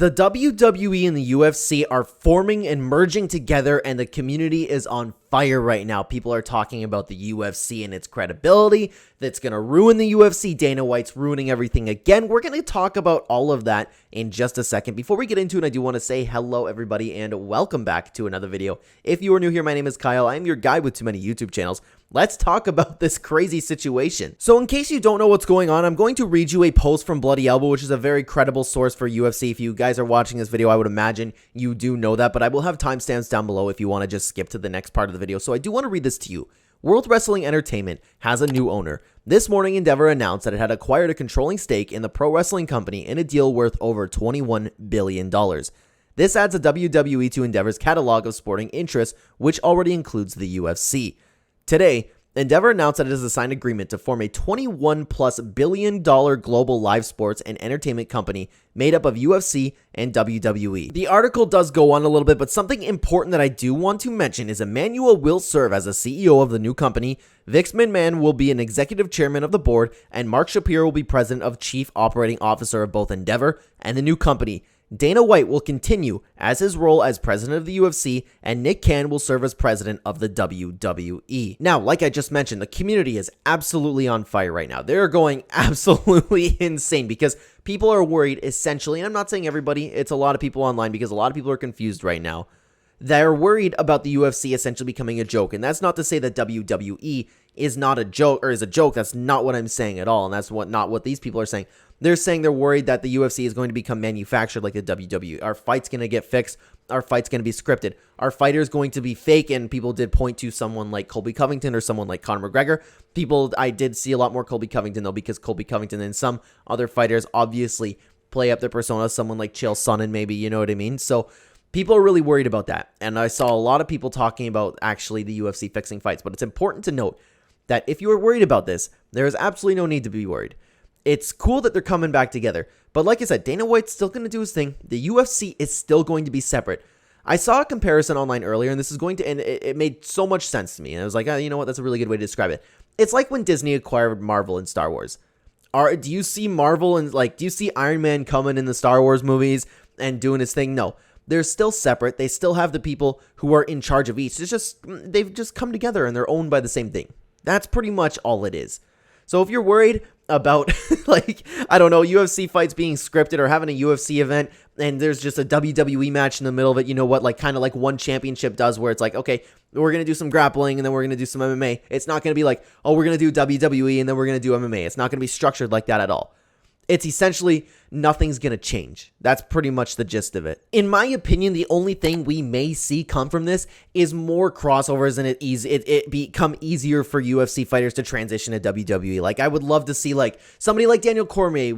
The WWE and the UFC are forming and merging together, and the community is on fire right now. People are talking about the UFC and its credibility. That's going to ruin the UFC. Dana White's ruining everything again. We're going to talk about all of that in just a second. Before we get into it, I do want to say hello, everybody, and welcome back to another video. If you are new here, my name is Kyle. I'm your guy with too many YouTube channels. Let's talk about this crazy situation. So in case you don't know what's going on, I'm going to read you a post from Bloody Elbow, which is a very credible source for UFC. If you guys are watching this video, I would imagine you do know that, but I will have timestamps down below if you want to just skip to the next part of the video. So I do want to read this to you. World Wrestling Entertainment has a new owner. This morning, Endeavor announced that it had acquired a controlling stake in the pro wrestling company in a deal worth over $21 billion. This adds a WWE to Endeavor's catalog of sporting interests, which already includes the UFC. Today, Endeavor announced that it has a signed agreement to form a $21+ billion global live sports and entertainment company made up of UFC and WWE. The article does go on a little bit, but something important that I do want to mention is Emmanuel will serve as the CEO of the new company, Vince McMahon will be an executive chairman of the board, and Mark Shapiro will be president of chief operating officer of both Endeavor and the new company. Dana White will continue as his role as president of the UFC, and Nick Khan will serve as president of the WWE. Now, like I just mentioned, the community is absolutely on fire right now. They're going absolutely insane because people are worried, essentially, and I'm not saying everybody, it's a lot of people online because a lot of people are confused right now. They're worried about the UFC essentially becoming a joke, and that's not to say that WWE is not a joke, or is a joke. That's not what I'm saying at all, and that's not what these people are saying. They're saying they're worried that the UFC is going to become manufactured like the WWE. Our fight's going to get fixed. Our fight's going to be scripted. Our fighter's going to be fake, and people did point to someone like Colby Covington or someone like Conor McGregor. I did see a lot more Colby Covington, though, because Colby Covington and some other fighters obviously play up their persona, someone like Chael Sonnen maybe, you know what I mean? So people are really worried about that, and I saw a lot of people talking about actually the UFC fixing fights, but it's important to note that if you are worried about this, there is absolutely no need to be worried. It's cool that they're coming back together, but like I said, Dana White's still going to do his thing. The UFC is still going to be separate. I saw a comparison online earlier, and it made so much sense to me, and I was like, oh, you know what, that's a really good way to describe it. It's like when Disney acquired Marvel and Star Wars. Do you see Marvel and do you see Iron Man coming in the Star Wars movies and doing his thing? No. They're still separate. They still have the people who are in charge of each. They've just come together and they're owned by the same thing. That's pretty much all it is. So if you're worried about, I don't know, UFC fights being scripted or having a UFC event and there's just a WWE match in the middle of it, you know what, kind of like one championship does where it's like, okay, we're going to do some grappling and then we're going to do some MMA. It's not going to be like, oh, we're going to do WWE and then we're going to do MMA. It's not going to be structured like that at all. It's essentially nothing's going to change. That's pretty much the gist of it. In my opinion, the only thing we may see come from this is more crossovers and it become easier for UFC fighters to transition to WWE. I would love to see somebody like Daniel Cormier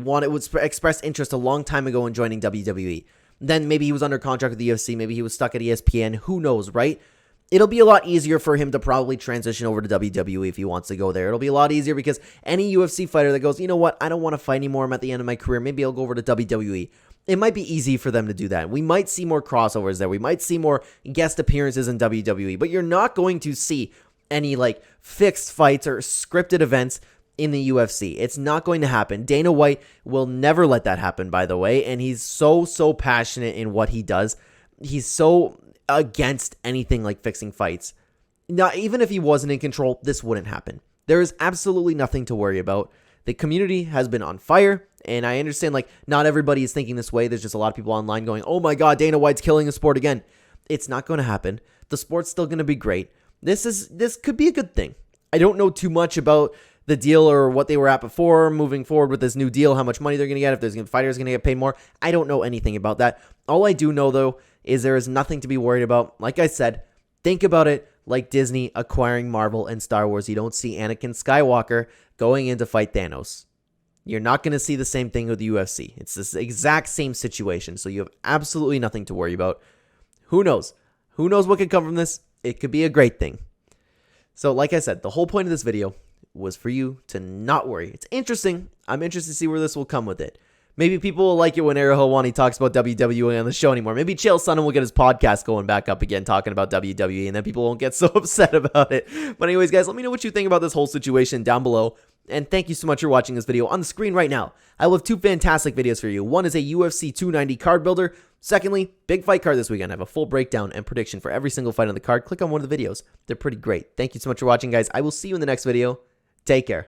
express interest a long time ago in joining WWE. Then maybe he was under contract with the UFC. Maybe he was stuck at ESPN. Who knows, right? It'll be a lot easier for him to probably transition over to WWE if he wants to go there. It'll be a lot easier because any UFC fighter that goes, you know what, I don't want to fight anymore, I'm at the end of my career, maybe I'll go over to WWE. It might be easy for them to do that. We might see more crossovers there. We might see more guest appearances in WWE, but you're not going to see any fixed fights or scripted events in the UFC. It's not going to happen. Dana White will never let that happen, by the way, and he's so passionate in what he does. He's so against anything like fixing fights. Now, even if he wasn't in control, this wouldn't happen. There is absolutely nothing to worry about. The community has been on fire, and I understand not everybody is thinking this way. There's just a lot of people online going, oh my god, Dana White's killing the sport again. It's not going to happen. The sport's still going to be great. This could be a good thing. I don't know too much about the deal or what they were at before, moving forward with this new deal, how much money they're going to get, if there's fighters going to get paid more. I don't know anything about that. All I do know, though, is there is nothing to be worried about. Like I said, think about it like Disney acquiring Marvel and Star Wars. You don't see Anakin Skywalker going in to fight Thanos. You're not going to see the same thing with the UFC. It's this exact same situation, so you have absolutely nothing to worry about. Who knows? Who knows what could come from this? It could be a great thing. So like I said, the whole point of this video was for you to not worry. It's interesting. I'm interested to see where this will come with it. Maybe people will like it when Ariel Helwani talks about WWE on the show anymore. Maybe Chael Sonnen will get his podcast going back up again talking about WWE, and then people won't get so upset about it. But anyways, guys, let me know what you think about this whole situation down below. And thank you so much for watching this video. On the screen right now, I will have two fantastic videos for you. One is a UFC 290 card builder. Secondly, big fight card this weekend. I have a full breakdown and prediction for every single fight on the card. Click on one of the videos. They're pretty great. Thank you so much for watching, guys. I will see you in the next video. Take care.